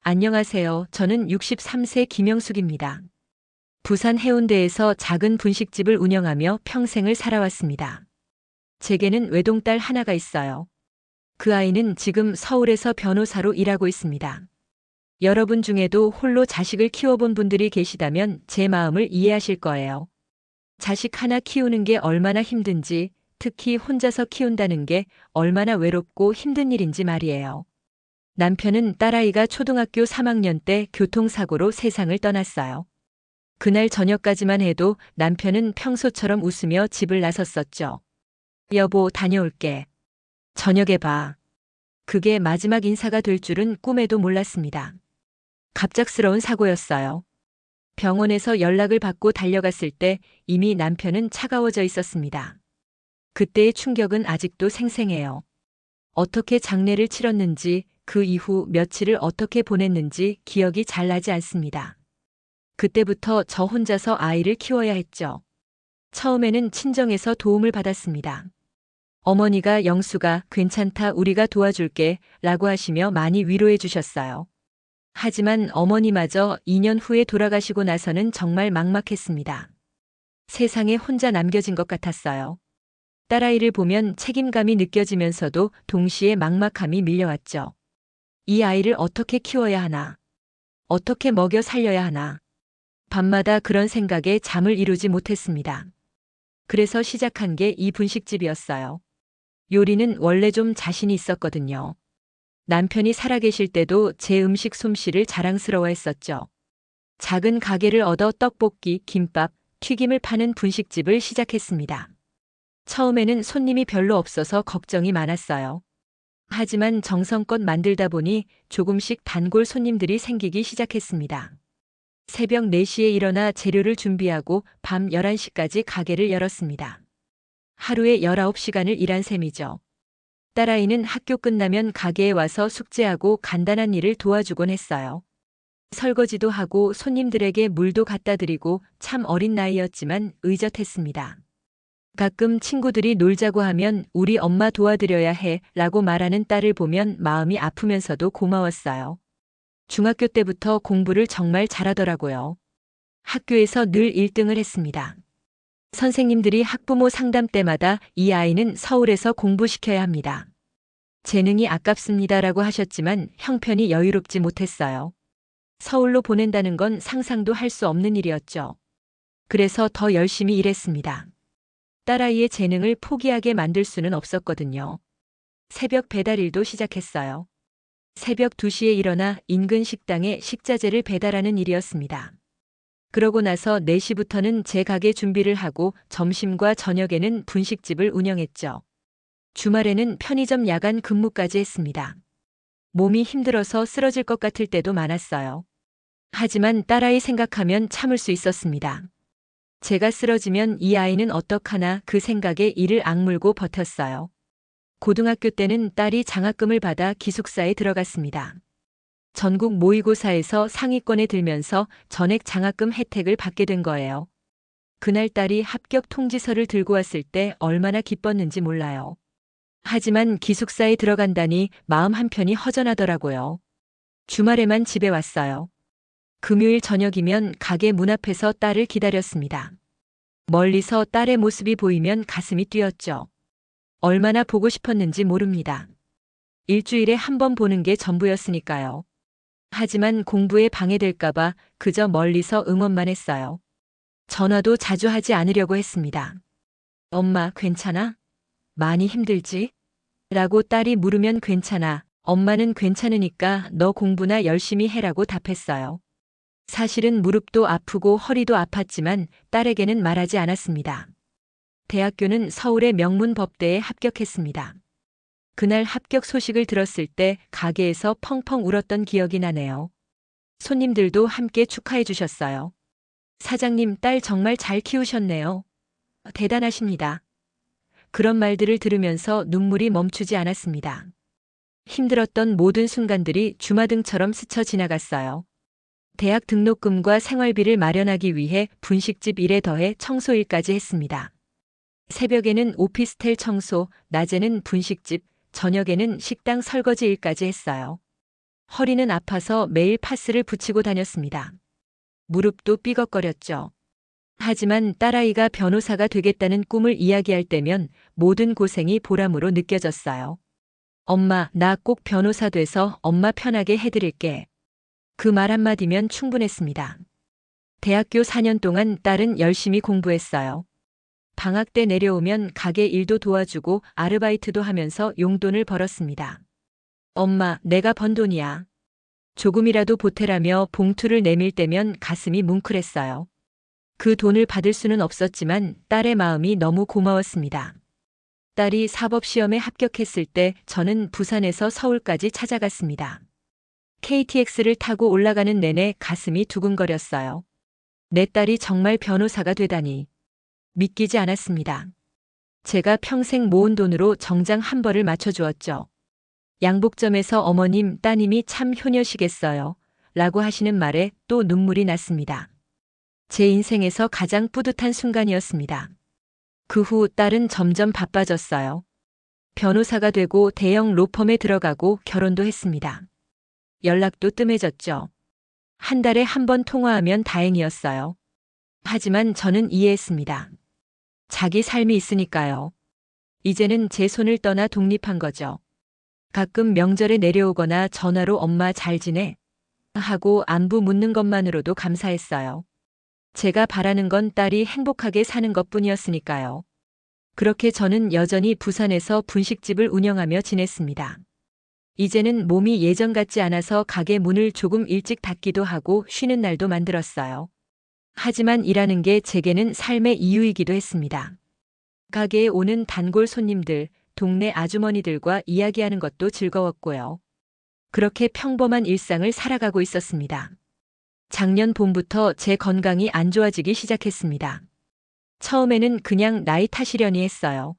안녕하세요. 저는 63세 김영숙입니다. 부산 해운대에서 작은 분식집을 운영하며 평생을 살아왔습니다. 제게는 외동딸 하나가 있어요. 그 아이는 지금 서울에서 변호사로 일하고 있습니다. 여러분 중에도 홀로 자식을 키워본 분들이 계시다면 제 마음을 이해하실 거예요. 자식 하나 키우는 게 얼마나 힘든지, 특히 혼자서 키운다는 게 얼마나 외롭고 힘든 일인지 말이에요. 남편은 딸아이가 초등학교 3학년 때 교통사고로 세상을 떠났어요. 그날 저녁까지만 해도 남편은 평소처럼 웃으며 집을 나섰었죠. 여보, 다녀올게. 저녁에 봐. 그게 마지막 인사가 될 줄은 꿈에도 몰랐습니다. 갑작스러운 사고였어요. 병원에서 연락을 받고 달려갔을 때 이미 남편은 차가워져 있었습니다. 그때의 충격은 아직도 생생해요. 어떻게 장례를 치렀는지, 그 이후 며칠을 어떻게 보냈는지 기억이 잘 나지 않습니다. 그때부터 저 혼자서 아이를 키워야 했죠. 처음에는 친정에서 도움을 받았습니다. 어머니가 영수가 괜찮다, 우리가 도와줄게 라고 하시며 많이 위로해 주셨어요. 하지만 어머니마저 2년 후에 돌아가시고 나서는 정말 막막했습니다. 세상에 혼자 남겨진 것 같았어요. 딸아이를 보면 책임감이 느껴지면서도 동시에 막막함이 밀려왔죠. 이 아이를 어떻게 키워야 하나? 어떻게 먹여 살려야 하나? 밤마다 그런 생각에 잠을 이루지 못했습니다. 그래서 시작한 게 이 분식집이었어요. 요리는 원래 좀 자신이 있었거든요. 남편이 살아계실 때도 제 음식 솜씨를 자랑스러워했었죠. 작은 가게를 얻어 떡볶이, 김밥, 튀김을 파는 분식집을 시작했습니다. 처음에는 손님이 별로 없어서 걱정이 많았어요. 하지만 정성껏 만들다 보니 조금씩 단골 손님들이 생기기 시작했습니다. 새벽 4시에 일어나 재료를 준비하고 밤 11시까지 가게를 열었습니다. 하루에 19시간을 일한 셈이죠. 딸아이는 학교 끝나면 가게에 와서 숙제하고 간단한 일을 도와주곤 했어요. 설거지도 하고 손님들에게 물도 갖다 드리고 참 어린 나이였지만 의젓했습니다. 가끔 친구들이 놀자고 하면 우리 엄마 도와드려야 해 라고 말하는 딸을 보면 마음이 아프면서도 고마웠어요. 중학교 때부터 공부를 정말 잘하더라고요. 학교에서 늘 1등을 했습니다. 선생님들이 학부모 상담 때마다 이 아이는 서울에서 공부시켜야 합니다. 재능이 아깝습니다라고 하셨지만 형편이 여유롭지 못했어요. 서울로 보낸다는 건 상상도 할 수 없는 일이었죠. 그래서 더 열심히 일했습니다. 딸아이의 재능을 포기하게 만들 수는 없었거든요. 새벽 배달일도 시작했어요. 새벽 2시에 일어나 인근 식당에 식자재를 배달하는 일이었습니다. 그러고 나서 4시부터는 제 가게 준비를 하고 점심과 저녁에는 분식집을 운영했죠. 주말에는 편의점 야간 근무까지 했습니다. 몸이 힘들어서 쓰러질 것 같을 때도 많았어요. 하지만 딸아이 생각하면 참을 수 있었습니다. 제가 쓰러지면 이 아이는 어떡하나 그 생각에 이를 악물고 버텼어요. 고등학교 때는 딸이 장학금을 받아 기숙사에 들어갔습니다. 전국 모의고사에서 상위권에 들면서 전액 장학금 혜택을 받게 된 거예요. 그날 딸이 합격 통지서를 들고 왔을 때 얼마나 기뻤는지 몰라요. 하지만 기숙사에 들어간다니 마음 한편이 허전하더라고요. 주말에만 집에 왔어요. 금요일 저녁이면 가게 문 앞에서 딸을 기다렸습니다. 멀리서 딸의 모습이 보이면 가슴이 뛰었죠. 얼마나 보고 싶었는지 모릅니다. 일주일에 한 번 보는 게 전부였으니까요. 하지만 공부에 방해될까봐 그저 멀리서 응원만 했어요. 전화도 자주 하지 않으려고 했습니다. 엄마, 괜찮아? 많이 힘들지? 라고 딸이 물으면 괜찮아. 엄마는 괜찮으니까 너 공부나 열심히 해라고 답했어요. 사실은 무릎도 아프고 허리도 아팠지만 딸에게는 말하지 않았습니다. 대학교는 서울의 명문 법대에 합격했습니다. 그날 합격 소식을 들었을 때 가게에서 펑펑 울었던 기억이 나네요. 손님들도 함께 축하해 주셨어요. 사장님, 딸 정말 잘 키우셨네요. 대단하십니다. 그런 말들을 들으면서 눈물이 멈추지 않았습니다. 힘들었던 모든 순간들이 주마등처럼 스쳐 지나갔어요. 대학 등록금과 생활비를 마련하기 위해 분식집 일에 더해 청소 일까지 했습니다. 새벽에는 오피스텔 청소, 낮에는 분식집, 저녁에는 식당 설거지 일까지 했어요. 허리는 아파서 매일 파스를 붙이고 다녔습니다. 무릎도 삐걱거렸죠. 하지만 딸아이가 변호사가 되겠다는 꿈을 이야기할 때면 모든 고생이 보람으로 느껴졌어요. 엄마, 나 꼭 변호사 돼서 엄마 편하게 해드릴게. 그 말 한마디면 충분했습니다. 대학교 4년 동안 딸은 열심히 공부했어요. 방학 때 내려오면 가게 일도 도와주고 아르바이트도 하면서 용돈을 벌었습니다. 엄마, 내가 번 돈이야. 조금이라도 보태라며 봉투를 내밀 때면 가슴이 뭉클했어요. 그 돈을 받을 수는 없었지만 딸의 마음이 너무 고마웠습니다. 딸이 사법시험에 합격했을 때 저는 부산에서 서울까지 찾아갔습니다. KTX를 타고 올라가는 내내 가슴이 두근거렸어요. 내 딸이 정말 변호사가 되다니. 믿기지 않았습니다. 제가 평생 모은 돈으로 정장 한 벌을 맞춰주었죠. 양복점에서 어머님, 따님이 참 효녀시겠어요. 라고 하시는 말에 또 눈물이 났습니다. 제 인생에서 가장 뿌듯한 순간이었습니다. 그 후 딸은 점점 바빠졌어요. 변호사가 되고 대형 로펌에 들어가고 결혼도 했습니다. 연락도 뜸해졌죠. 한 달에 한 번 통화하면 다행이었어요. 하지만 저는 이해했습니다. 자기 삶이 있으니까요. 이제는 제 손을 떠나 독립한 거죠. 가끔 명절에 내려오거나 전화로 엄마 잘 지내? 하고 안부 묻는 것만으로도 감사했어요. 제가 바라는 건 딸이 행복하게 사는 것뿐이었으니까요. 그렇게 저는 여전히 부산에서 분식집을 운영하며 지냈습니다. 이제는 몸이 예전 같지 않아서 가게 문을 조금 일찍 닫기도 하고 쉬는 날도 만들었어요. 하지만 일하는 게 제게는 삶의 이유이기도 했습니다. 가게에 오는 단골 손님들, 동네 아주머니들과 이야기하는 것도 즐거웠고요. 그렇게 평범한 일상을 살아가고 있었습니다. 작년 봄부터 제 건강이 안 좋아지기 시작했습니다. 처음에는 그냥 나이 탓이려니 했어요.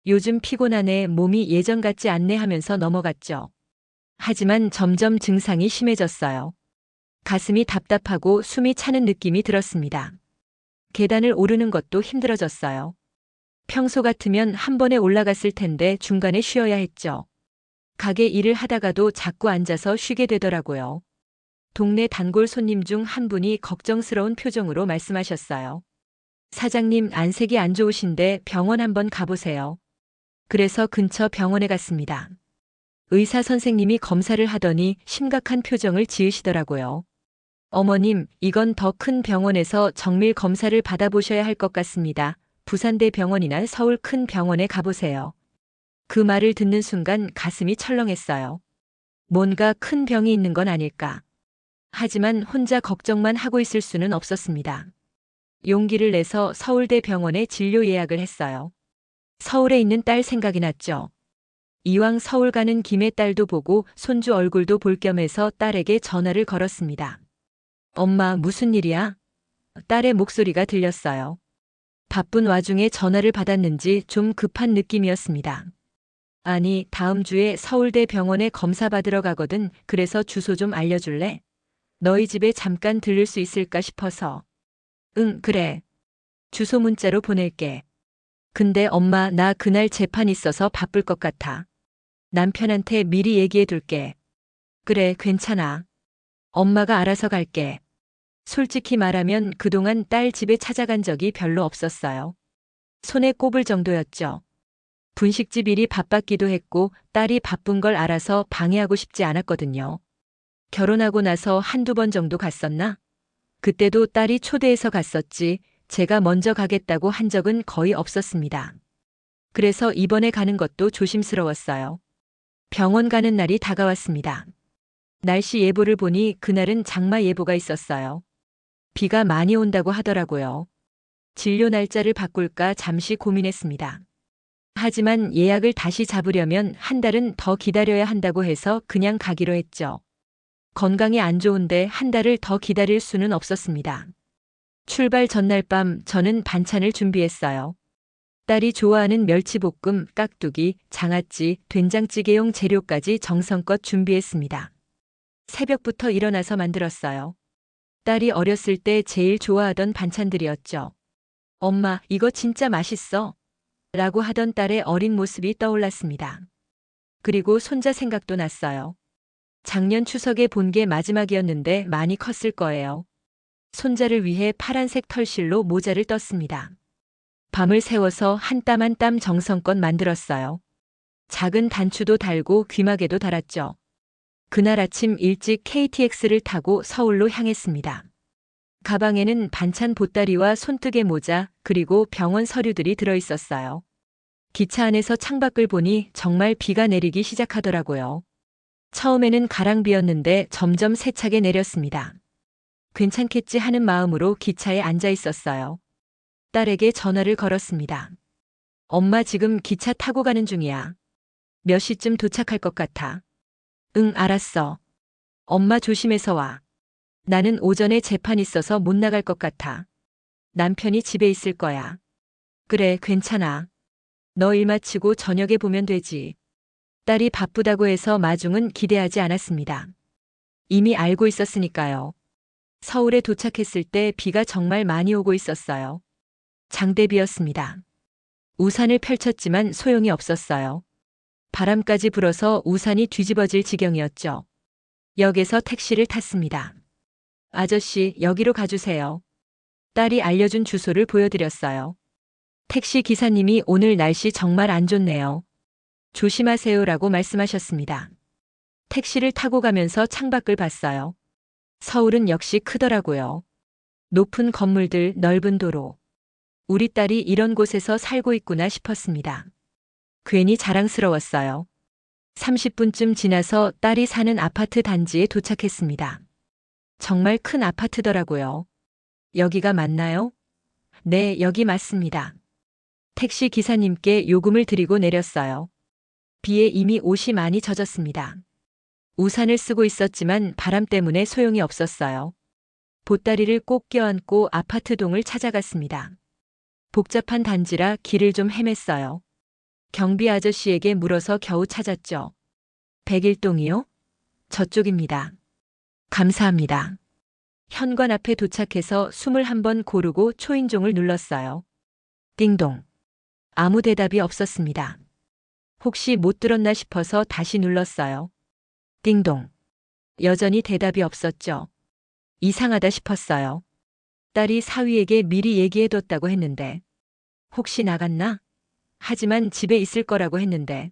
요즘 피곤하네, 몸이 예전 같지 않네 하면서 넘어갔죠. 하지만 점점 증상이 심해졌어요. 가슴이 답답하고 숨이 차는 느낌이 들었습니다. 계단을 오르는 것도 힘들어졌어요. 평소 같으면 한 번에 올라갔을 텐데 중간에 쉬어야 했죠. 가게 일을 하다가도 자꾸 앉아서 쉬게 되더라고요. 동네 단골 손님 중 한 분이 걱정스러운 표정으로 말씀하셨어요. 사장님, 안색이 안 좋으신데 병원 한번 가보세요. 그래서 근처 병원에 갔습니다. 의사 선생님이 검사를 하더니 심각한 표정을 지으시더라고요. 어머님, 이건 더 큰 병원에서 정밀 검사를 받아보셔야 할 것 같습니다. 부산대 병원이나 서울 큰 병원에 가보세요. 그 말을 듣는 순간 가슴이 철렁했어요. 뭔가 큰 병이 있는 건 아닐까. 하지만 혼자 걱정만 하고 있을 수는 없었습니다. 용기를 내서 서울대 병원에 진료 예약을 했어요. 서울에 있는 딸 생각이 났죠. 이왕 서울 가는 김에 딸도 보고 손주 얼굴도 볼 겸해서 딸에게 전화를 걸었습니다. 엄마, 무슨 일이야? 딸의 목소리가 들렸어요. 바쁜 와중에 전화를 받았는지 좀 급한 느낌이었습니다. 아니, 다음 주에 서울대 병원에 검사 받으러 가거든. 그래서 주소 좀 알려줄래? 너희 집에 잠깐 들를 수 있을까 싶어서. 응, 그래. 주소 문자로 보낼게. 근데 엄마, 나 그날 재판 있어서 바쁠 것 같아. 남편한테 미리 얘기해 둘게. 그래, 괜찮아. 엄마가 알아서 갈게. 솔직히 말하면 그동안 딸 집에 찾아간 적이 별로 없었어요. 손에 꼽을 정도였죠. 분식집 일이 바빴기도 했고 딸이 바쁜 걸 알아서 방해하고 싶지 않았거든요. 결혼하고 나서 한두 번 정도 갔었나? 그때도 딸이 초대해서 갔었지 제가 먼저 가겠다고 한 적은 거의 없었습니다. 그래서 이번에 가는 것도 조심스러웠어요. 병원 가는 날이 다가왔습니다. 날씨 예보를 보니 그날은 장마 예보가 있었어요. 비가 많이 온다고 하더라고요. 진료 날짜를 바꿀까 잠시 고민했습니다. 하지만 예약을 다시 잡으려면 한 달은 더 기다려야 한다고 해서 그냥 가기로 했죠. 건강이 안 좋은데 한 달을 더 기다릴 수는 없었습니다. 출발 전날 밤 저는 반찬을 준비했어요. 딸이 좋아하는 멸치볶음, 깍두기, 장아찌, 된장찌개용 재료까지 정성껏 준비했습니다. 새벽부터 일어나서 만들었어요. 딸이 어렸을 때 제일 좋아하던 반찬들이었죠. 엄마, 이거 진짜 맛있어. 라고 하던 딸의 어린 모습이 떠올랐습니다. 그리고 손자 생각도 났어요. 작년 추석에 본 게 마지막이었는데 많이 컸을 거예요. 손자를 위해 파란색 털실로 모자를 떴습니다. 밤을 새워서 한 땀 한 땀 정성껏 만들었어요. 작은 단추도 달고 귀마개도 달았죠. 그날 아침 일찍 KTX를 타고 서울로 향했습니다. 가방에는 반찬 보따리와 손뜨개 모자 그리고 병원 서류들이 들어있었어요. 기차 안에서 창밖을 보니 정말 비가 내리기 시작하더라고요. 처음에는 가랑비였는데 점점 세차게 내렸습니다. 괜찮겠지 하는 마음으로 기차에 앉아 있었어요. 딸에게 전화를 걸었습니다. 엄마 지금 기차 타고 가는 중이야. 몇 시쯤 도착할 것 같아? 응, 알았어. 엄마 조심해서 와. 나는 오전에 재판 있어서 못 나갈 것 같아. 남편이 집에 있을 거야. 그래, 괜찮아. 너 일 마치고 저녁에 보면 되지. 딸이 바쁘다고 해서 마중은 기대하지 않았습니다. 이미 알고 있었으니까요. 서울에 도착했을 때 비가 정말 많이 오고 있었어요. 장대비였습니다. 우산을 펼쳤지만 소용이 없었어요. 바람까지 불어서 우산이 뒤집어질 지경이었죠. 역에서 택시를 탔습니다. 아저씨, 여기로 가주세요. 딸이 알려준 주소를 보여드렸어요. 택시 기사님이 오늘 날씨 정말 안 좋네요. 조심하세요라고 말씀하셨습니다. 택시를 타고 가면서 창밖을 봤어요. 서울은 역시 크더라고요. 높은 건물들, 넓은 도로. 우리 딸이 이런 곳에서 살고 있구나 싶었습니다. 괜히 자랑스러웠어요. 30분쯤 지나서 딸이 사는 아파트 단지에 도착했습니다. 정말 큰 아파트더라고요. 여기가 맞나요? 네, 여기 맞습니다. 택시 기사님께 요금을 드리고 내렸어요. 비에 이미 옷이 많이 젖었습니다. 우산을 쓰고 있었지만 바람 때문에 소용이 없었어요. 보따리를 꼭 껴안고 아파트 동을 찾아갔습니다. 복잡한 단지라 길을 좀 헤맸어요. 경비 아저씨에게 물어서 겨우 찾았죠. 101동이요? 저쪽입니다. 감사합니다. 현관 앞에 도착해서 숨을 한번 고르고 초인종을 눌렀어요. 띵동. 아무 대답이 없었습니다. 혹시 못 들었나 싶어서 다시 눌렀어요. 띵동. 여전히 대답이 없었죠. 이상하다 싶었어요. 딸이 사위에게 미리 얘기해뒀다고 했는데 혹시 나갔나? 하지만 집에 있을 거라고 했는데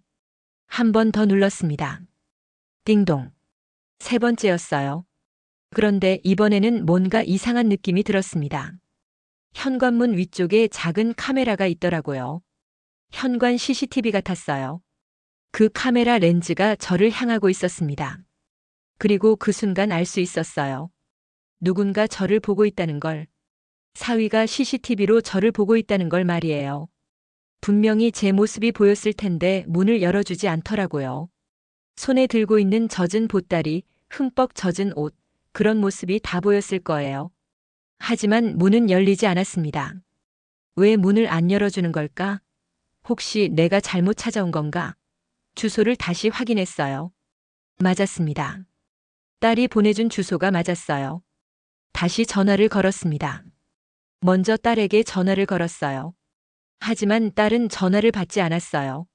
한 번 더 눌렀습니다. 띵동. 세 번째였어요. 그런데 이번에는 뭔가 이상한 느낌이 들었습니다. 현관문 위쪽에 작은 카메라가 있더라고요. 현관 CCTV 같았어요. 그 카메라 렌즈가 저를 향하고 있었습니다. 그리고 그 순간 알 수 있었어요. 누군가 저를 보고 있다는 걸. 사위가 CCTV로 저를 보고 있다는 걸 말이에요. 분명히 제 모습이 보였을 텐데 문을 열어주지 않더라고요. 손에 들고 있는 젖은 보따리, 흠뻑 젖은 옷, 그런 모습이 다 보였을 거예요. 하지만 문은 열리지 않았습니다. 왜 문을 안 열어주는 걸까? 혹시 내가 잘못 찾아온 건가? 주소를 다시 확인했어요. 맞았습니다. 딸이 보내준 주소가 맞았어요. 다시 전화를 걸었습니다. 먼저 딸에게 전화를 걸었어요. 하지만 딸은 전화를 받지 않았어요.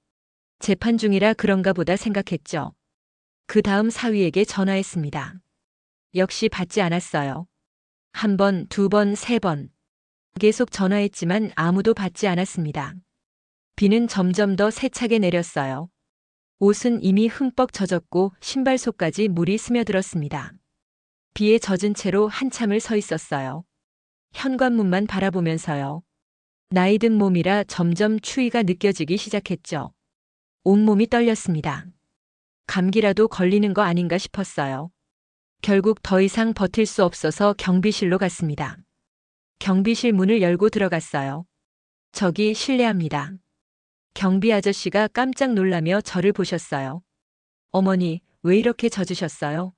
재판 중이라 그런가 보다 생각했죠. 그 다음 사위에게 전화했습니다. 역시 받지 않았어요. 한 번, 두 번, 세 번. 계속 전화했지만 아무도 받지 않았습니다. 비는 점점 더 세차게 내렸어요. 옷은 이미 흠뻑 젖었고 신발 속까지 물이 스며들었습니다. 비에 젖은 채로 한참을 서 있었어요. 현관문만 바라보면서요. 나이 든 몸이라 점점 추위가 느껴지기 시작했죠. 온몸이 떨렸습니다. 감기라도 걸리는 거 아닌가 싶었어요. 결국 더 이상 버틸 수 없어서 경비실로 갔습니다. 경비실 문을 열고 들어갔어요. 저기 실례합니다. 경비 아저씨가 깜짝 놀라며 저를 보셨어요. 어머니, 왜 이렇게 젖으셨어요?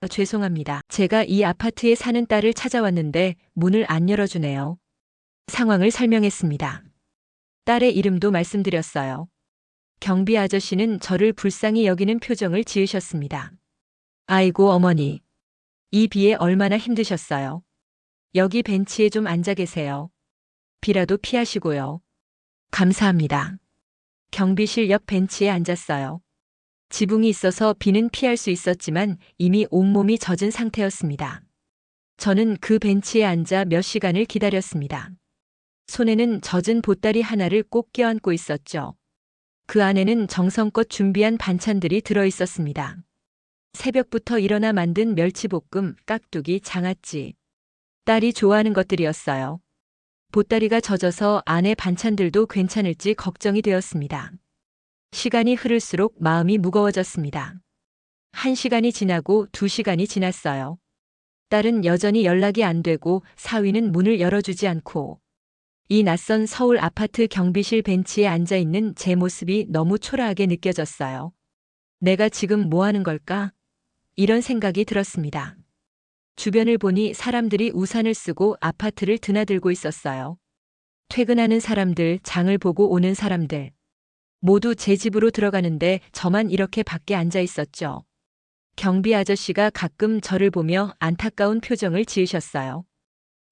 죄송합니다. 제가 이 아파트에 사는 딸을 찾아왔는데 문을 안 열어주네요. 상황을 설명했습니다. 딸의 이름도 말씀드렸어요. 경비 아저씨는 저를 불쌍히 여기는 표정을 지으셨습니다. 아이고 어머니. 이 비에 얼마나 힘드셨어요. 여기 벤치에 좀 앉아 계세요. 비라도 피하시고요. 감사합니다. 경비실 옆 벤치에 앉았어요. 지붕이 있어서 비는 피할 수 있었지만 이미 온몸이 젖은 상태였습니다. 저는 그 벤치에 앉아 몇 시간을 기다렸습니다. 손에는 젖은 보따리 하나를 꼭 껴안고 있었죠. 그 안에는 정성껏 준비한 반찬들이 들어 있었습니다. 새벽부터 일어나 만든 멸치볶음, 깍두기, 장아찌. 딸이 좋아하는 것들이었어요. 보따리가 젖어서 안에 반찬들도 괜찮을지 걱정이 되었습니다. 시간이 흐를수록 마음이 무거워졌습니다. 1시간이 지나고 2시간이 지났어요. 딸은 여전히 연락이 안 되고 사위는 문을 열어주지 않고 이 낯선 서울 아파트 경비실 벤치에 앉아 있는 제 모습이 너무 초라하게 느껴졌어요. 내가 지금 뭐 하는 걸까? 이런 생각이 들었습니다. 주변을 보니 사람들이 우산을 쓰고 아파트를 드나들고 있었어요. 퇴근하는 사람들, 장을 보고 오는 사람들. 모두 제 집으로 들어가는데 저만 이렇게 밖에 앉아 있었죠. 경비 아저씨가 가끔 저를 보며 안타까운 표정을 지으셨어요.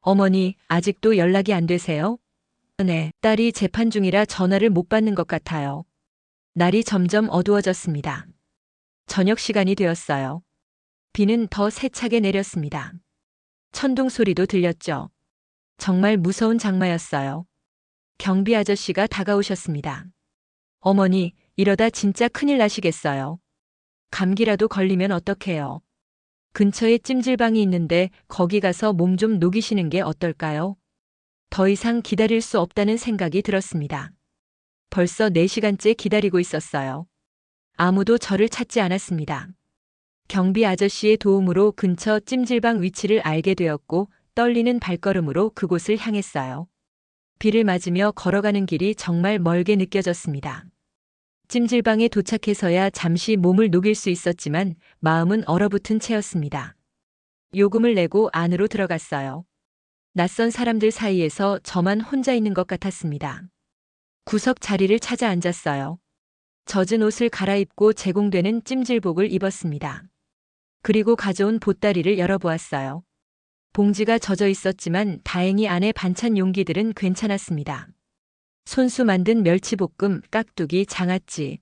어머니, 아직도 연락이 안 되세요? 네, 딸이 재판 중이라 전화를 못 받는 것 같아요. 날이 점점 어두워졌습니다. 저녁 시간이 되었어요. 비는 더 세차게 내렸습니다. 천둥 소리도 들렸죠. 정말 무서운 장마였어요. 경비 아저씨가 다가오셨습니다. 어머니, 이러다 진짜 큰일 나시겠어요. 감기라도 걸리면 어떡해요. 근처에 찜질방이 있는데 거기 가서 몸 좀 녹이시는 게 어떨까요? 더 이상 기다릴 수 없다는 생각이 들었습니다. 벌써 4시간째 기다리고 있었어요. 아무도 저를 찾지 않았습니다. 경비 아저씨의 도움으로 근처 찜질방 위치를 알게 되었고 떨리는 발걸음으로 그곳을 향했어요. 비를 맞으며 걸어가는 길이 정말 멀게 느껴졌습니다. 찜질방에 도착해서야 잠시 몸을 녹일 수 있었지만 마음은 얼어붙은 채였습니다. 요금을 내고 안으로 들어갔어요. 낯선 사람들 사이에서 저만 혼자 있는 것 같았습니다. 구석 자리를 찾아 앉았어요. 젖은 옷을 갈아입고 제공되는 찜질복을 입었습니다. 그리고 가져온 보따리를 열어보았어요. 봉지가 젖어 있었지만 다행히 안에 반찬 용기들은 괜찮았습니다. 손수 만든 멸치볶음, 깍두기, 장아찌.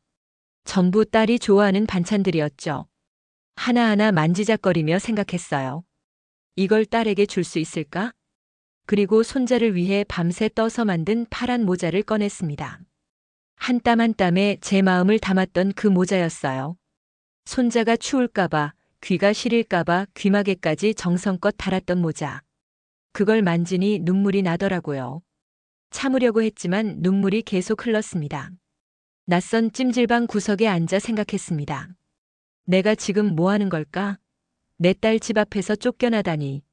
전부 딸이 좋아하는 반찬들이었죠. 하나하나 만지작거리며 생각했어요. 이걸 딸에게 줄 수 있을까? 그리고 손자를 위해 밤새 떠서 만든 파란 모자를 꺼냈습니다. 한 땀 한 땀에 제 마음을 담았던 그 모자였어요. 손자가 추울까봐, 귀가 시릴까봐 귀마개까지 정성껏 달았던 모자. 그걸 만지니 눈물이 나더라고요. 참으려고 했지만 눈물이 계속 흘렀습니다. 낯선 찜질방 구석에 앉아 생각했습니다. 내가 지금 뭐 하는 걸까? 내 딸 집 앞에서 쫓겨나다니.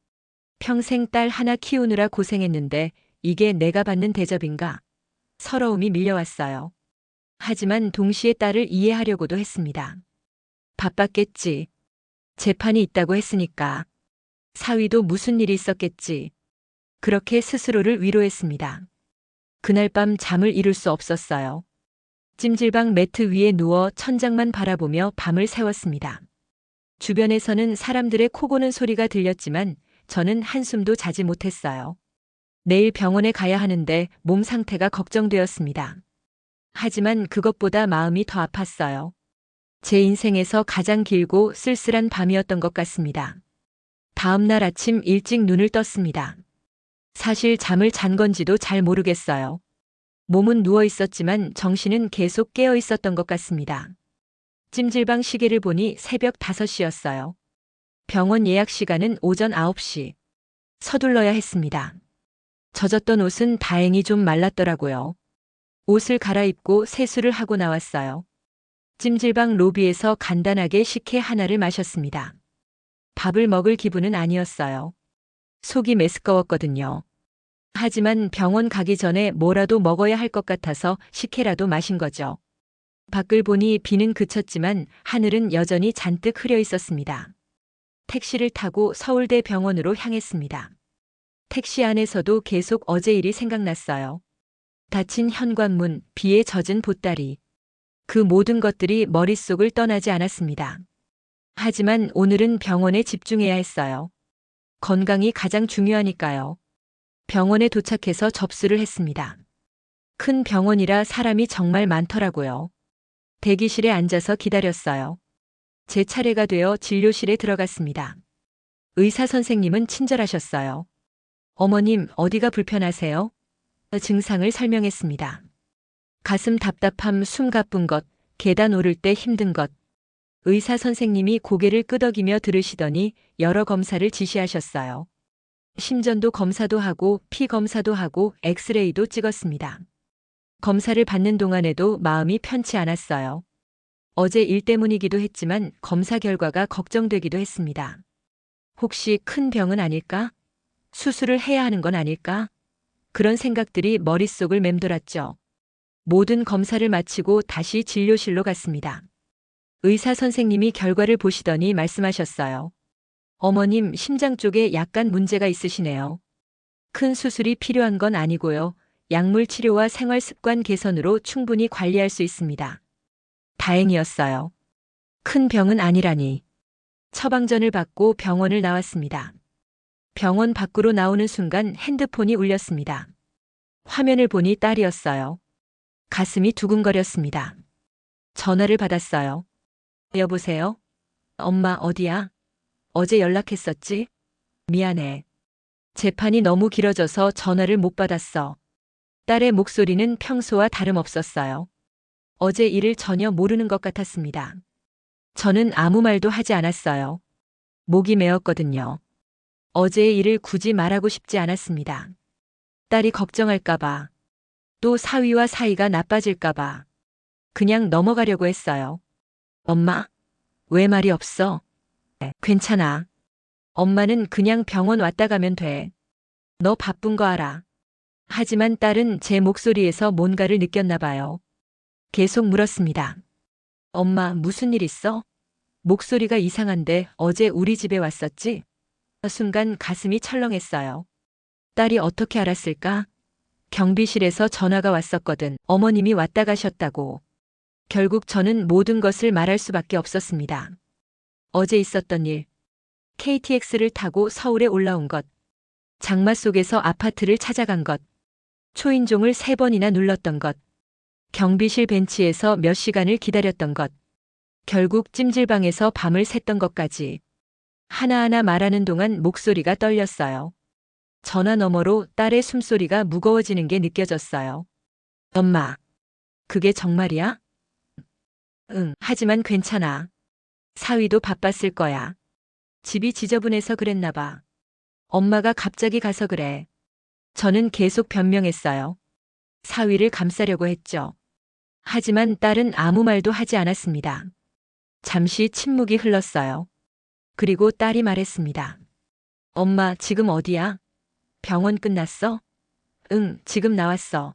평생 딸 하나 키우느라 고생했는데 이게 내가 받는 대접인가? 서러움이 밀려왔어요. 하지만 동시에 딸을 이해하려고도 했습니다. 바빴겠지. 재판이 있다고 했으니까. 사위도 무슨 일이 있었겠지. 그렇게 스스로를 위로했습니다. 그날 밤 잠을 이룰 수 없었어요. 찜질방 매트 위에 누워 천장만 바라보며 밤을 새웠습니다. 주변에서는 사람들의 코 고는 소리가 들렸지만 저는 한숨도 자지 못했어요. 내일 병원에 가야 하는데 몸 상태가 걱정되었습니다. 하지만 그것보다 마음이 더 아팠어요. 제 인생에서 가장 길고 쓸쓸한 밤이었던 것 같습니다. 다음 날 아침 일찍 눈을 떴습니다. 사실 잠을 잔 건지도 잘 모르겠어요. 몸은 누워 있었지만 정신은 계속 깨어 있었던 것 같습니다. 찜질방 시계를 보니 새벽 5시였어요. 병원 예약 시간은 오전 9시. 서둘러야 했습니다. 젖었던 옷은 다행히 좀 말랐더라고요. 옷을 갈아입고 세수를 하고 나왔어요. 찜질방 로비에서 간단하게 식혜 하나를 마셨습니다. 밥을 먹을 기분은 아니었어요. 속이 메스꺼웠거든요. 하지만 병원 가기 전에 뭐라도 먹어야 할 것 같아서 식혜라도 마신 거죠. 밖을 보니 비는 그쳤지만 하늘은 여전히 잔뜩 흐려 있었습니다. 택시를 타고 서울대 병원으로 향했습니다. 택시 안에서도 계속 어제 일이 생각났어요. 닫힌 현관문, 비에 젖은 보따리. 그 모든 것들이 머릿속을 떠나지 않았습니다. 하지만 오늘은 병원에 집중해야 했어요. 건강이 가장 중요하니까요. 병원에 도착해서 접수를 했습니다. 큰 병원이라 사람이 정말 많더라고요. 대기실에 앉아서 기다렸어요. 제 차례가 되어 진료실에 들어갔습니다. 의사 선생님은 친절하셨어요. 어머님, 어디가 불편하세요? 증상을 설명했습니다. 가슴 답답함, 숨 가쁜 것, 계단 오를 때 힘든 것. 의사 선생님이 고개를 끄덕이며 들으시더니 여러 검사를 지시하셨어요. 심전도 검사도 하고 피 검사도 하고 엑스레이도 찍었습니다. 검사를 받는 동안에도 마음이 편치 않았어요. 어제 일 때문이기도 했지만 검사 결과가 걱정되기도 했습니다. 혹시 큰 병은 아닐까? 수술을 해야 하는 건 아닐까? 그런 생각들이 머릿속을 맴돌았죠. 모든 검사를 마치고 다시 진료실로 갔습니다. 의사 선생님이 결과를 보시더니 말씀하셨어요. 어머님, 심장 쪽에 약간 문제가 있으시네요. 큰 수술이 필요한 건 아니고요. 약물 치료와 생활 습관 개선으로 충분히 관리할 수 있습니다. 다행이었어요. 큰 병은 아니라니. 처방전을 받고 병원을 나왔습니다. 병원 밖으로 나오는 순간 핸드폰이 울렸습니다. 화면을 보니 딸이었어요. 가슴이 두근거렸습니다. 전화를 받았어요. 여보세요? 엄마 어디야? 어제 연락했었지? 미안해. 재판이 너무 길어져서 전화를 못 받았어. 딸의 목소리는 평소와 다름없었어요. 어제 일을 전혀 모르는 것 같았습니다. 저는 아무 말도 하지 않았어요. 목이 메었거든요. 어제의 일을 굳이 말하고 싶지 않았습니다. 딸이 걱정할까봐, 또 사위와 사이가 나빠질까봐 그냥 넘어가려고 했어요. 엄마, 왜 말이 없어? 네, 괜찮아. 엄마는 그냥 병원 왔다 가면 돼. 너 바쁜 거 알아. 하지만 딸은 제 목소리에서 뭔가를 느꼈나 봐요. 계속 물었습니다. 엄마, 무슨 일 있어? 목소리가 이상한데 어제 우리 집에 왔었지? 순간 가슴이 철렁했어요. 딸이 어떻게 알았을까? 경비실에서 전화가 왔었거든. 어머님이 왔다 가셨다고. 결국 저는 모든 것을 말할 수밖에 없었습니다. 어제 있었던 일, KTX를 타고 서울에 올라온 것, 장마 속에서 아파트를 찾아간 것, 초인종을 3번이나 눌렀던 것, 경비실 벤치에서 몇 시간을 기다렸던 것, 결국 찜질방에서 밤을 샜던 것까지. 하나하나 말하는 동안 목소리가 떨렸어요. 전화 너머로 딸의 숨소리가 무거워지는 게 느껴졌어요. 엄마, 그게 정말이야? 응, 하지만 괜찮아. 사위도 바빴을 거야. 집이 지저분해서 그랬나 봐. 엄마가 갑자기 가서 그래. 저는 계속 변명했어요. 사위를 감싸려고 했죠. 하지만 딸은 아무 말도 하지 않았습니다. 잠시 침묵이 흘렀어요. 그리고 딸이 말했습니다. 엄마, 지금 어디야? 병원 끝났어? 응, 지금 나왔어.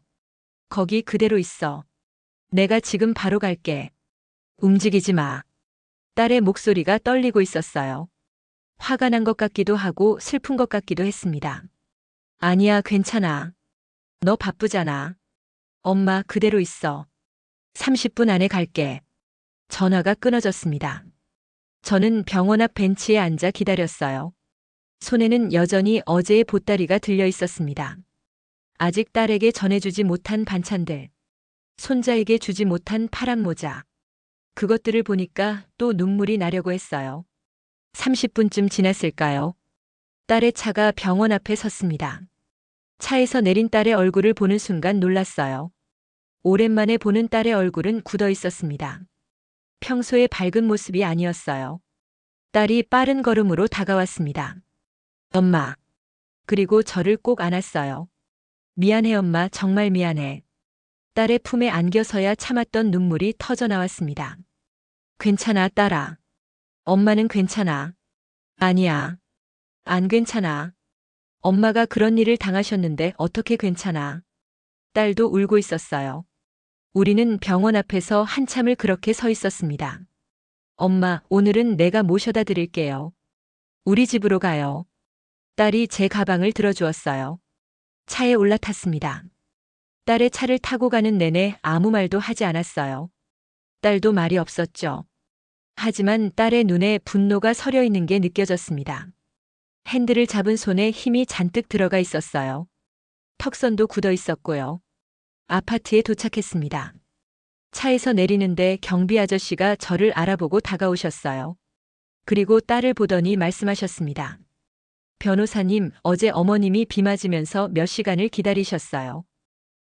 거기 그대로 있어. 내가 지금 바로 갈게. 움직이지 마. 딸의 목소리가 떨리고 있었어요. 화가 난 것 같기도 하고 슬픈 것 같기도 했습니다. 아니야, 괜찮아. 너 바쁘잖아. 엄마, 그대로 있어. 30분 안에 갈게. 전화가 끊어졌습니다. 저는 병원 앞 벤치에 앉아 기다렸어요. 손에는 여전히 어제의 보따리가 들려 있었습니다. 아직 딸에게 전해주지 못한 반찬들, 손자에게 주지 못한 파란 모자. 그것들을 보니까 또 눈물이 나려고 했어요. 30분쯤 지났을까요? 딸의 차가 병원 앞에 섰습니다. 차에서 내린 딸의 얼굴을 보는 순간 놀랐어요. 오랜만에 보는 딸의 얼굴은 굳어 있었습니다. 평소의 밝은 모습이 아니었어요. 딸이 빠른 걸음으로 다가왔습니다. 엄마. 그리고 저를 꼭 안았어요. 미안해 엄마, 정말 미안해. 딸의 품에 안겨서야 참았던 눈물이 터져 나왔습니다. 괜찮아, 딸아. 엄마는 괜찮아. 아니야. 안 괜찮아. 엄마가 그런 일을 당하셨는데 어떻게 괜찮아. 딸도 울고 있었어요. 우리는 병원 앞에서 한참을 그렇게 서 있었습니다. 엄마, 오늘은 내가 모셔다 드릴게요. 우리 집으로 가요. 딸이 제 가방을 들어주었어요. 차에 올라탔습니다. 딸의 차를 타고 가는 내내 아무 말도 하지 않았어요. 딸도 말이 없었죠. 하지만 딸의 눈에 분노가 서려 있는 게 느껴졌습니다. 핸들을 잡은 손에 힘이 잔뜩 들어가 있었어요. 턱선도 굳어 있었고요. 아파트에 도착했습니다. 차에서 내리는데 경비 아저씨가 저를 알아보고 다가오셨어요. 그리고 딸을 보더니 말씀하셨습니다. 변호사님, 어제 어머님이 비 맞으면서 몇 시간을 기다리셨어요.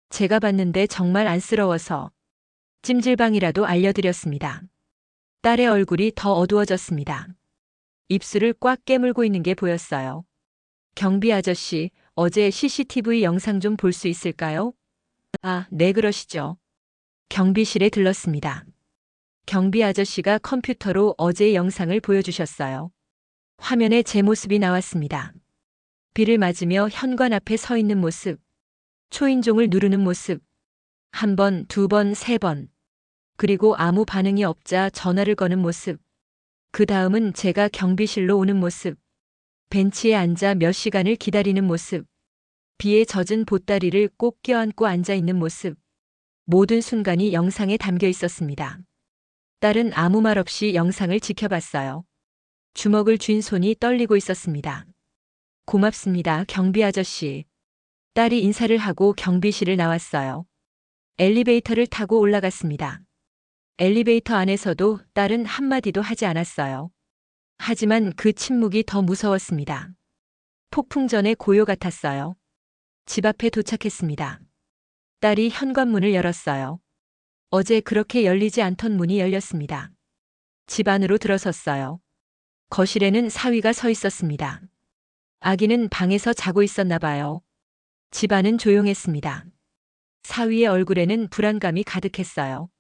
제가 봤는데 정말 안쓰러워서 찜질방이라도 알려드렸습니다. 딸의 얼굴이 더 어두워졌습니다. 입술을 꽉 깨물고 있는 게 보였어요. 경비 아저씨, 어제 CCTV 영상 좀 볼 수 있을까요? 아, 네, 그러시죠. 경비실에 들렀습니다. 경비 아저씨가 컴퓨터로 어제의 영상을 보여주셨어요. 화면에 제 모습이 나왔습니다. 비를 맞으며 현관 앞에 서 있는 모습, 초인종을 누르는 모습, 한 번, 두 번, 세 번. 그리고 아무 반응이 없자 전화를 거는 모습. 그 다음은 제가 경비실로 오는 모습. 벤치에 앉아 몇 시간을 기다리는 모습. 비에 젖은 보따리를 꼭 껴안고 앉아 있는 모습. 모든 순간이 영상에 담겨 있었습니다. 딸은 아무 말 없이 영상을 지켜봤어요. 주먹을 쥔 손이 떨리고 있었습니다. 고맙습니다, 경비 아저씨. 딸이 인사를 하고 경비실을 나왔어요. 엘리베이터를 타고 올라갔습니다. 엘리베이터 안에서도 딸은 한마디도 하지 않았어요. 하지만 그 침묵이 더 무서웠습니다. 폭풍 전의 고요 같았어요. 집 앞에 도착했습니다. 딸이 현관문을 열었어요. 어제 그렇게 열리지 않던 문이 열렸습니다. 집 안으로 들어섰어요. 거실에는 사위가 서 있었습니다. 아기는 방에서 자고 있었나 봐요. 집안은 조용했습니다. 사위의 얼굴에는 불안감이 가득했어요.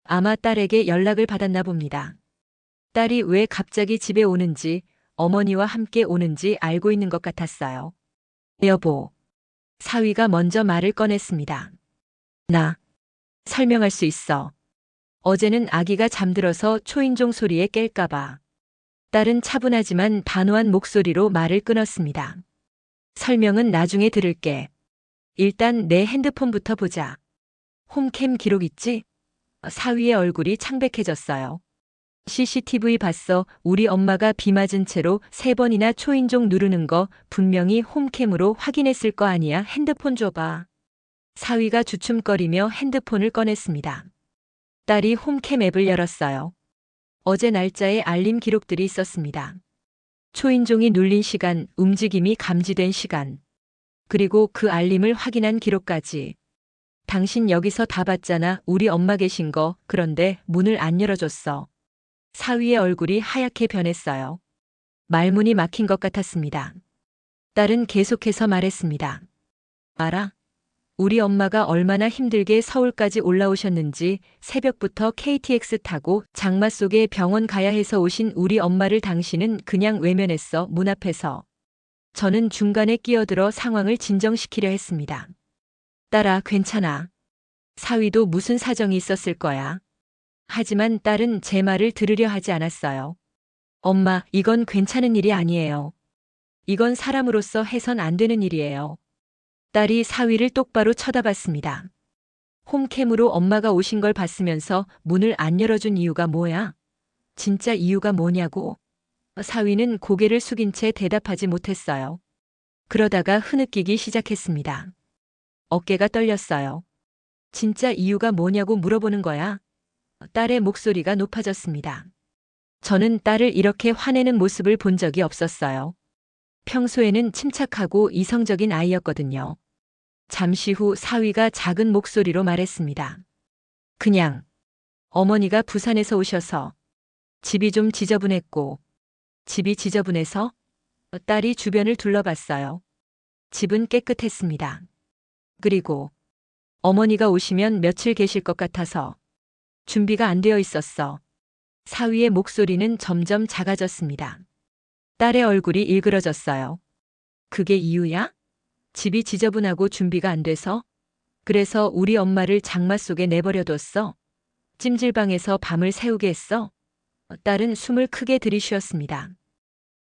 아마 딸에게 연락을 받았나 봅니다. 딸이 왜 갑자기 집에 오는지, 어머니와 함께 오는지 알고 있는 것 같았어요. 여보. 사위가 먼저 말을 꺼냈습니다. 나 설명할 수 있어. 어제는 아기가 잠들어서 초인종 소리에 깰까봐. 딸은 차분하지만 단호한 목소리로 말을 끊었습니다. 설명은 나중에 들을게. 일단 내 핸드폰부터 보자. 홈캠 기록 있지? 사위의 얼굴이 창백해졌어요. CCTV 봤어. 우리 엄마가 비 맞은 채로 3번이나 초인종 누르는 거 분명히 홈캠으로 확인했을 거 아니야. 핸드폰 줘봐. 사위가 주춤거리며 핸드폰을 꺼냈습니다. 딸이 홈캠 앱을 열었어요. 어제 날짜에 알림 기록들이 있었습니다. 초인종이 눌린 시간, 움직임이 감지된 시간. 그리고 그 알림을 확인한 기록까지. 당신 여기서 다 봤잖아. 우리 엄마 계신 거. 그런데 문을 안 열어줬어. 사위의 얼굴이 하얗게 변했어요. 말문이 막힌 것 같았습니다. 딸은 계속해서 말했습니다. 알아? 우리 엄마가 얼마나 힘들게 서울까지 올라오셨는지 새벽부터 KTX 타고 장마 속에 병원 가야 해서 오신 우리 엄마를 당신은 그냥 외면했어. 문 앞에서. 저는 중간에 끼어들어 상황을 진정시키려 했습니다. 딸아, 괜찮아. 사위도 무슨 사정이 있었을 거야. 하지만 딸은 제 말을 들으려 하지 않았어요. 엄마, 이건 괜찮은 일이 아니에요. 이건 사람으로서 해선 안 되는 일이에요. 딸이 사위를 똑바로 쳐다봤습니다. 홈캠으로 엄마가 오신 걸 봤으면서 문을 안 열어준 이유가 뭐야? 진짜 이유가 뭐냐고? 사위는 고개를 숙인 채 대답하지 못했어요. 그러다가 흐느끼기 시작했습니다. 어깨가 떨렸어요. 진짜 이유가 뭐냐고 물어보는 거야? 딸의 목소리가 높아졌습니다. 저는 딸을 이렇게 화내는 모습을 본 적이 없었어요. 평소에는 침착하고 이성적인 아이였거든요. 잠시 후 사위가 작은 목소리로 말했습니다. 그냥 어머니가 부산에서 오셔서 집이 좀 지저분했고. 집이 지저분해서? 딸이 주변을 둘러봤어요. 집은 깨끗했습니다. 그리고 어머니가 오시면 며칠 계실 것 같아서 준비가 안 되어 있었어. 사위의 목소리는 점점 작아졌습니다. 딸의 얼굴이 일그러졌어요. 그게 이유야? 집이 지저분하고 준비가 안 돼서? 그래서 우리 엄마를 장마 속에 내버려뒀어? 찜질방에서 밤을 새우게 했어? 딸은 숨을 크게 들이쉬었습니다.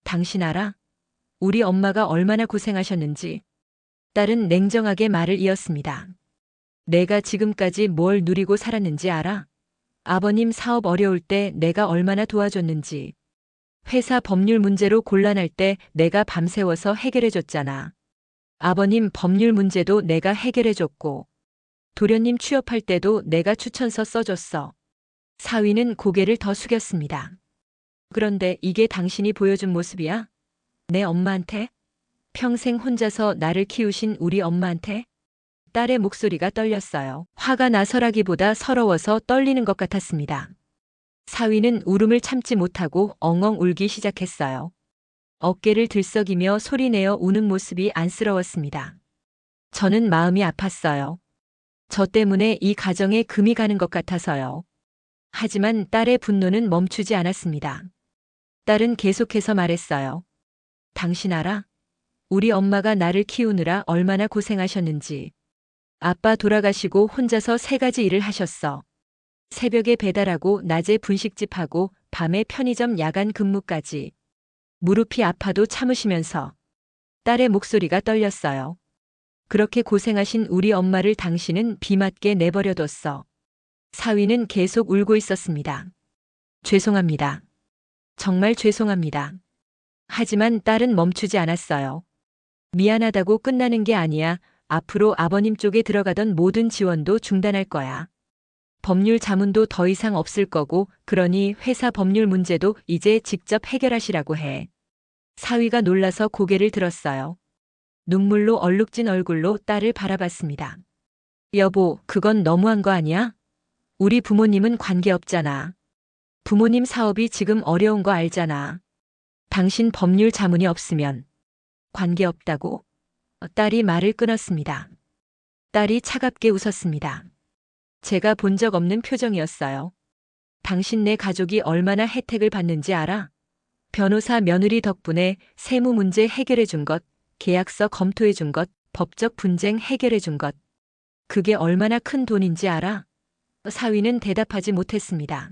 당신 알아? 우리 엄마가 얼마나 고생하셨는지. 딸은 냉정하게 말을 이었습니다. 내가 지금까지 뭘 누리고 살았는지 알아? 아버님 사업 어려울 때 내가 얼마나 도와줬는지. 회사 법률 문제로 곤란할 때 내가 밤새워서 해결해줬잖아. 아버님 법률 문제도 내가 해결해줬고. 도련님 취업할 때도 내가 추천서 써줬어. 사위는 고개를 더 숙였습니다. 그런데 이게 당신이 보여준 모습이야? 내 엄마한테? 평생 혼자서 나를 키우신 우리 엄마한테? 딸의 목소리가 떨렸어요. 화가 나서라기보다 서러워서 떨리는 것 같았습니다. 사위는 울음을 참지 못하고 엉엉 울기 시작했어요. 어깨를 들썩이며 소리내어 우는 모습이 안쓰러웠습니다. 저는 마음이 아팠어요. 저 때문에 이 가정에 금이 가는 것 같아서요. 하지만 딸의 분노는 멈추지 않았습니다. 딸은 계속해서 말했어요. 당신 알아? 우리 엄마가 나를 키우느라 얼마나 고생하셨는지. 아빠 돌아가시고 혼자서 3가지 일을 하셨어. 새벽에 배달하고 낮에 분식집하고 밤에 편의점 야간 근무까지. 무릎이 아파도 참으시면서. 딸의 목소리가 떨렸어요. 그렇게 고생하신 우리 엄마를 당신은 비맞게 내버려뒀어. 사위는 계속 울고 있었습니다. 죄송합니다. 정말 죄송합니다. 하지만 딸은 멈추지 않았어요. 미안하다고 끝나는 게 아니야. 앞으로 아버님 쪽에 들어가던 모든 지원도 중단할 거야. 법률 자문도 더 이상 없을 거고, 그러니 회사 법률 문제도 이제 직접 해결하시라고 해. 사위가 놀라서 고개를 들었어요. 눈물로 얼룩진 얼굴로 딸을 바라봤습니다. 여보, 그건 너무한 거 아니야? 우리 부모님은 관계없잖아. 부모님 사업이 지금 어려운 거 알잖아. 당신 법률 자문이 없으면 관계없다고? 딸이 말을 끊었습니다. 딸이 차갑게 웃었습니다. 제가 본 적 없는 표정이었어요. 당신네 가족이 얼마나 혜택을 받는지 알아? 변호사 며느리 덕분에 세무 문제 해결해 준 것, 계약서 검토해 준 것, 법적 분쟁 해결해 준 것. 그게 얼마나 큰 돈인지 알아? 사위는 대답하지 못했습니다.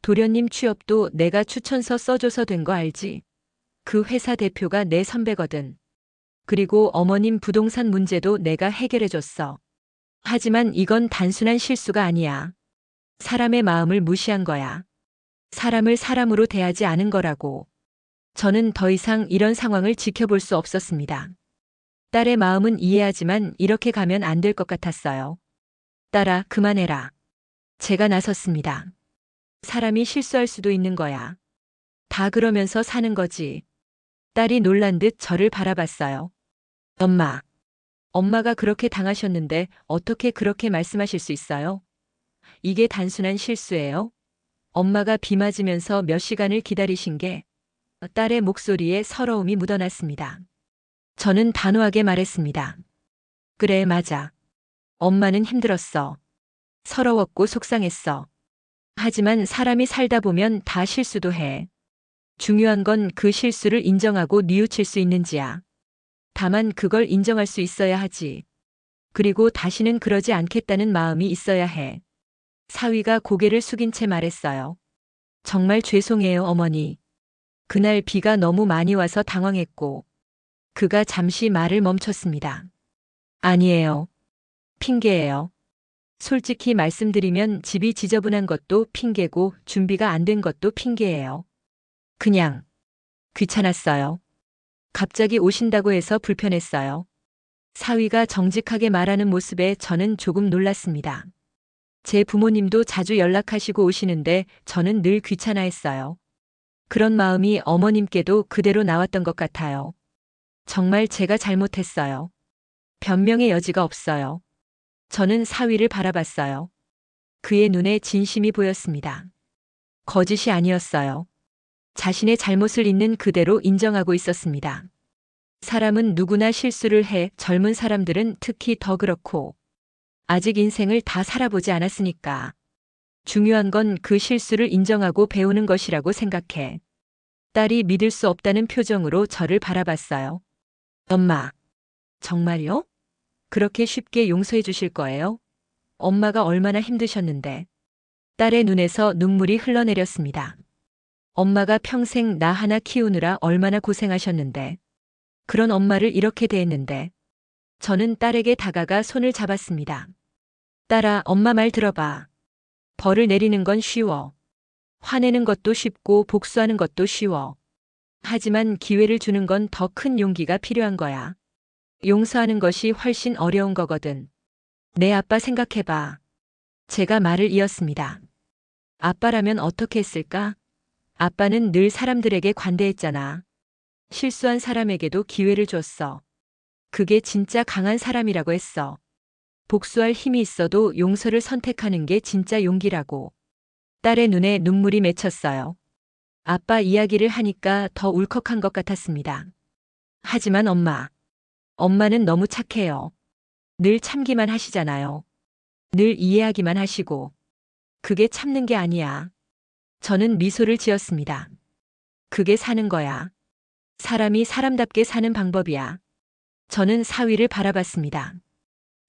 도련님 취업도 내가 추천서 써줘서 된 거 알지? 그 회사 대표가 내 선배거든. 그리고 어머님 부동산 문제도 내가 해결해줬어. 하지만 이건 단순한 실수가 아니야. 사람의 마음을 무시한 거야. 사람을 사람으로 대하지 않은 거라고. 저는 더 이상 이런 상황을 지켜볼 수 없었습니다. 딸의 마음은 이해하지만 이렇게 가면 안 될 것 같았어요. 딸아, 그만해라. 제가 나섰습니다. 사람이 실수할 수도 있는 거야. 다 그러면서 사는 거지. 딸이 놀란 듯 저를 바라봤어요. 엄마. 엄마가 그렇게 당하셨는데 어떻게 그렇게 말씀하실 수 있어요? 이게 단순한 실수예요? 엄마가 비 맞으면서 몇 시간을 기다리신 게. 딸의 목소리에 서러움이 묻어났습니다. 저는 단호하게 말했습니다. 그래, 맞아. 엄마는 힘들었어. 서러웠고 속상했어. 하지만 사람이 살다 보면 다 실수도 해. 중요한 건 그 실수를 인정하고 뉘우칠 수 있는지야. 다만 그걸 인정할 수 있어야 하지. 그리고 다시는 그러지 않겠다는 마음이 있어야 해. 사위가 고개를 숙인 채 말했어요. 정말 죄송해요, 어머니. 그날 비가 너무 많이 와서 당황했고. 그가 잠시 말을 멈췄습니다. 아니에요. 핑계예요. 솔직히 말씀드리면 집이 지저분한 것도 핑계고 준비가 안 된 것도 핑계예요. 그냥 귀찮았어요. 갑자기 오신다고 해서 불편했어요. 사위가 정직하게 말하는 모습에 저는 조금 놀랐습니다. 제 부모님도 자주 연락하시고 오시는데 저는 늘 귀찮아했어요. 그런 마음이 어머님께도 그대로 나왔던 것 같아요. 정말 제가 잘못했어요. 변명의 여지가 없어요. 저는 사위를 바라봤어요. 그의 눈에 진심이 보였습니다. 거짓이 아니었어요. 자신의 잘못을 있는 그대로 인정하고 있었습니다. 사람은 누구나 실수를 해. 젊은 사람들은 특히 더 그렇고. 아직 인생을 다 살아보지 않았으니까. 중요한 건 그 실수를 인정하고 배우는 것이라고 생각해. 딸이 믿을 수 없다는 표정으로 저를 바라봤어요. 엄마, 정말요? 그렇게 쉽게 용서해 주실 거예요? 엄마가 얼마나 힘드셨는데. 딸의 눈에서 눈물이 흘러내렸습니다. 엄마가 평생 나 하나 키우느라 얼마나 고생하셨는데. 그런 엄마를 이렇게 대했는데. 저는 딸에게 다가가 손을 잡았습니다. 딸아, 엄마 말 들어봐. 벌을 내리는 건 쉬워. 화내는 것도 쉽고 복수하는 것도 쉬워. 하지만 기회를 주는 건 더 큰 용기가 필요한 거야. 용서하는 것이 훨씬 어려운 거거든. 내 아빠 생각해봐. 제가 말을 이었습니다. 아빠라면 어떻게 했을까? 아빠는 늘 사람들에게 관대했잖아. 실수한 사람에게도 기회를 줬어. 그게 진짜 강한 사람이라고 했어. 복수할 힘이 있어도 용서를 선택하는 게 진짜 용기라고. 딸의 눈에 눈물이 맺혔어요. 아빠 이야기를 하니까 더 울컥한 것 같았습니다. 하지만 엄마는 너무 착해요. 늘 참기만 하시잖아요. 늘 이해하기만 하시고. 그게 참는 게 아니야. 저는 미소를 지었습니다. 그게 사는 거야. 사람이 사람답게 사는 방법이야. 저는 사위를 바라봤습니다.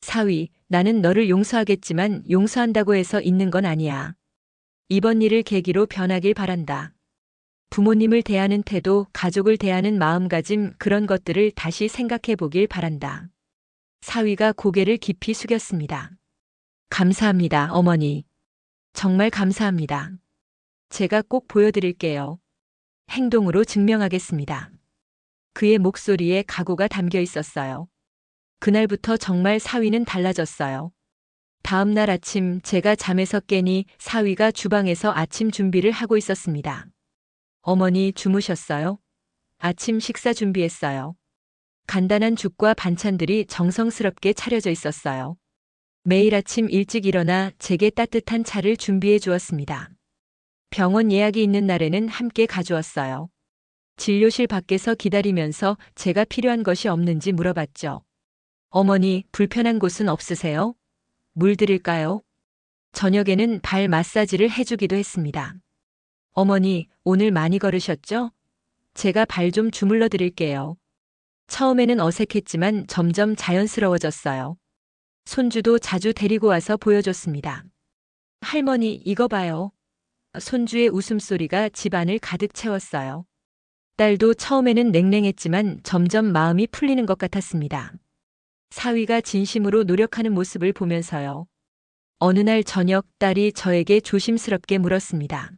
사위, 나는 너를 용서하겠지만 용서한다고 해서 있는 건 아니야. 이번 일을 계기로 변하길 바란다. 부모님을 대하는 태도, 가족을 대하는 마음가짐, 그런 것들을 다시 생각해 보길 바란다. 사위가 고개를 깊이 숙였습니다. 감사합니다, 어머니. 정말 감사합니다. 제가 꼭 보여드릴게요. 행동으로 증명하겠습니다. 그의 목소리에 각오가 담겨 있었어요. 그날부터 정말 사위는 달라졌어요. 다음 날 아침 제가 잠에서 깨니 사위가 주방에서 아침 준비를 하고 있었습니다. 어머니 주무셨어요? 아침 식사 준비했어요. 간단한 죽과 반찬들이 정성스럽게 차려져 있었어요. 매일 아침 일찍 일어나 제게 따뜻한 차를 준비해 주었습니다. 병원 예약이 있는 날에는 함께 가주었어요. 진료실 밖에서 기다리면서 제가 필요한 것이 없는지 물어봤죠. 어머니, 불편한 곳은 없으세요? 물 드릴까요? 저녁에는 발 마사지를 해주기도 했습니다. 어머니, 오늘 많이 걸으셨죠? 제가 발 좀 주물러 드릴게요. 처음에는 어색했지만 점점 자연스러워졌어요. 손주도 자주 데리고 와서 보여줬습니다. 할머니, 이거 봐요. 손주의 웃음소리가 집안을 가득 채웠어요. 딸도 처음에는 냉랭했지만 점점 마음이 풀리는 것 같았습니다. 사위가 진심으로 노력하는 모습을 보면서요. 어느 날 저녁 딸이 저에게 조심스럽게 물었습니다.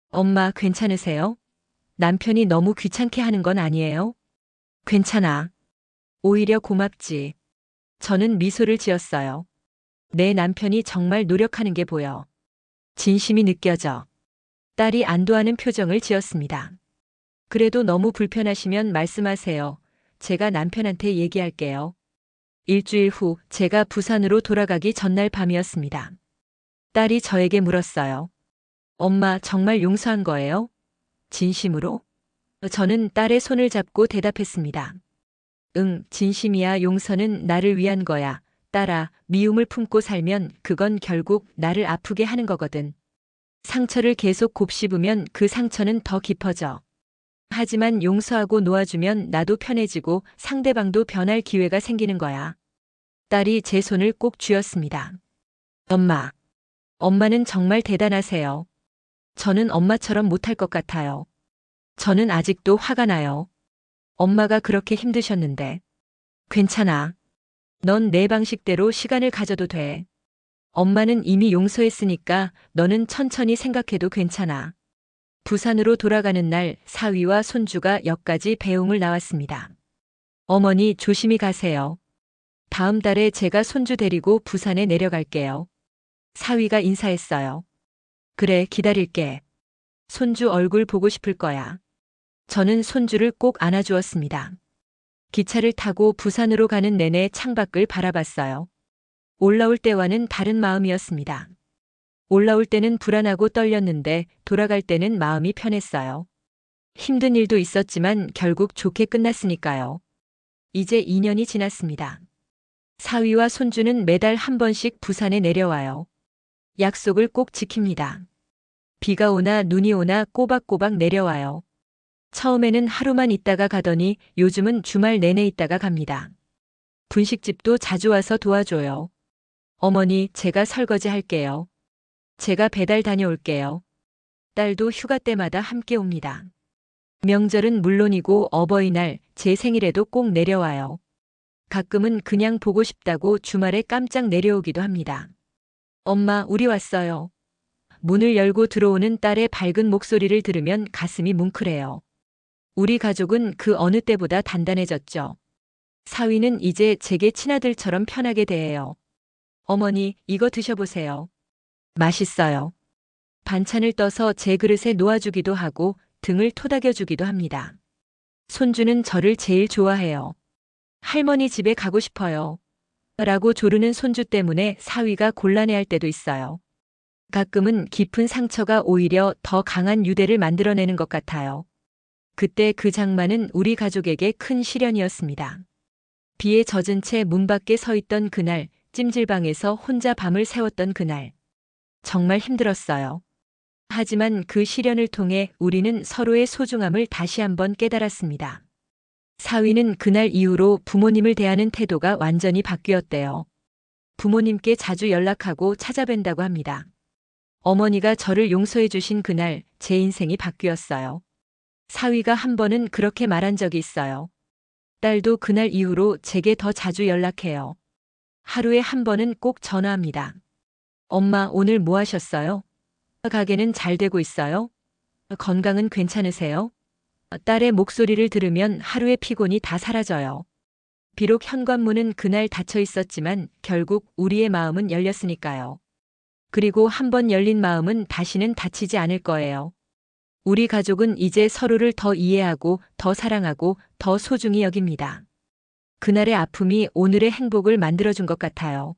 엄마, 괜찮으세요? 남편이 너무 귀찮게 하는 건 아니에요? 괜찮아. 오히려 고맙지. 저는 미소를 지었어요. 내 남편이 정말 노력하는 게 보여. 진심이 느껴져. 딸이 안도하는 표정을 지었습니다. 그래도 너무 불편하시면 말씀하세요. 제가 남편한테 얘기할게요. 일주일 후 제가 부산으로 돌아가기 전날 밤이었습니다. 딸이 저에게 물었어요. 엄마, 정말 용서한 거예요? 진심으로? 저는 딸의 손을 잡고 대답했습니다. 응, 진심이야. 용서는 나를 위한 거야. 딸아, 미움을 품고 살면 그건 결국 나를 아프게 하는 거거든. 상처를 계속 곱씹으면 그 상처는 더 깊어져. 하지만 용서하고 놓아주면 나도 편해지고 상대방도 변할 기회가 생기는 거야. 딸이 제 손을 꼭 쥐었습니다. 엄마는 정말 대단하세요. 저는 엄마처럼 못할 것 같아요. 저는 아직도 화가 나요. 엄마가 그렇게 힘드셨는데. 괜찮아. 넌 내 방식대로 시간을 가져도 돼. 엄마는 이미 용서했으니까 너는 천천히 생각해도 괜찮아. 부산으로 돌아가는 날 사위와 손주가 역까지 배웅을 나왔습니다. 어머니, 조심히 가세요. 다음 달에 제가 손주 데리고 부산에 내려갈게요. 사위가 인사했어요. 그래, 기다릴게. 손주 얼굴 보고 싶을 거야. 저는 손주를 꼭 안아주었습니다. 기차를 타고 부산으로 가는 내내 창밖을 바라봤어요. 올라올 때와는 다른 마음이었습니다. 올라올 때는 불안하고 떨렸는데 돌아갈 때는 마음이 편했어요. 힘든 일도 있었지만 결국 좋게 끝났으니까요. 이제 2년이 지났습니다. 사위와 손주는 매달 한 번씩 부산에 내려와요. 약속을 꼭 지킵니다. 비가 오나 눈이 오나 꼬박꼬박 내려와요. 처음에는 하루만 있다가 가더니 요즘은 주말 내내 있다가 갑니다. 분식집도 자주 와서 도와줘요. 어머니, 제가 설거지 할게요. 제가 배달 다녀올게요. 딸도 휴가 때마다 함께 옵니다. 명절은 물론이고 어버이날, 제 생일에도 꼭 내려와요. 가끔은 그냥 보고 싶다고 주말에 깜짝 내려오기도 합니다. 엄마, 우리 왔어요. 문을 열고 들어오는 딸의 밝은 목소리를 들으면 가슴이 뭉클해요. 우리 가족은 그 어느 때보다 단단해졌죠. 사위는 이제 제게 친아들처럼 편하게 대해요. 어머니, 이거 드셔보세요. 맛있어요. 반찬을 떠서 제 그릇에 놓아주기도 하고 등을 토닥여주기도 합니다. 손주는 저를 제일 좋아해요. 할머니 집에 가고 싶어요. 라고 조르는 손주 때문에 사위가 곤란해할 때도 있어요. 가끔은 깊은 상처가 오히려 더 강한 유대를 만들어내는 것 같아요. 그때 그 장마는 우리 가족에게 큰 시련이었습니다. 비에 젖은 채 문 밖에 서 있던 그날, 찜질방에서 혼자 밤을 새웠던 그날. 정말 힘들었어요. 하지만 그 시련을 통해 우리는 서로의 소중함을 다시 한번 깨달았습니다. 사위는 그날 이후로 부모님을 대하는 태도가 완전히 바뀌었대요. 부모님께 자주 연락하고 찾아뵌다고 합니다. 어머니가 저를 용서해 주신 그날 제 인생이 바뀌었어요. 사위가 한 번은 그렇게 말한 적이 있어요. 딸도 그날 이후로 제게 더 자주 연락해요. 하루에 한 번은 꼭 전화합니다. 엄마, 오늘 뭐 하셨어요? 가게는 잘 되고 있어요? 건강은 괜찮으세요? 딸의 목소리를 들으면 하루의 피곤이 다 사라져요. 비록 현관문은 그날 닫혀 있었지만 결국 우리의 마음은 열렸으니까요. 그리고 한 번 열린 마음은 다시는 닫히지 않을 거예요. 우리 가족은 이제 서로를 더 이해하고 더 사랑하고 더 소중히 여깁니다. 그날의 아픔이 오늘의 행복을 만들어준 것 같아요.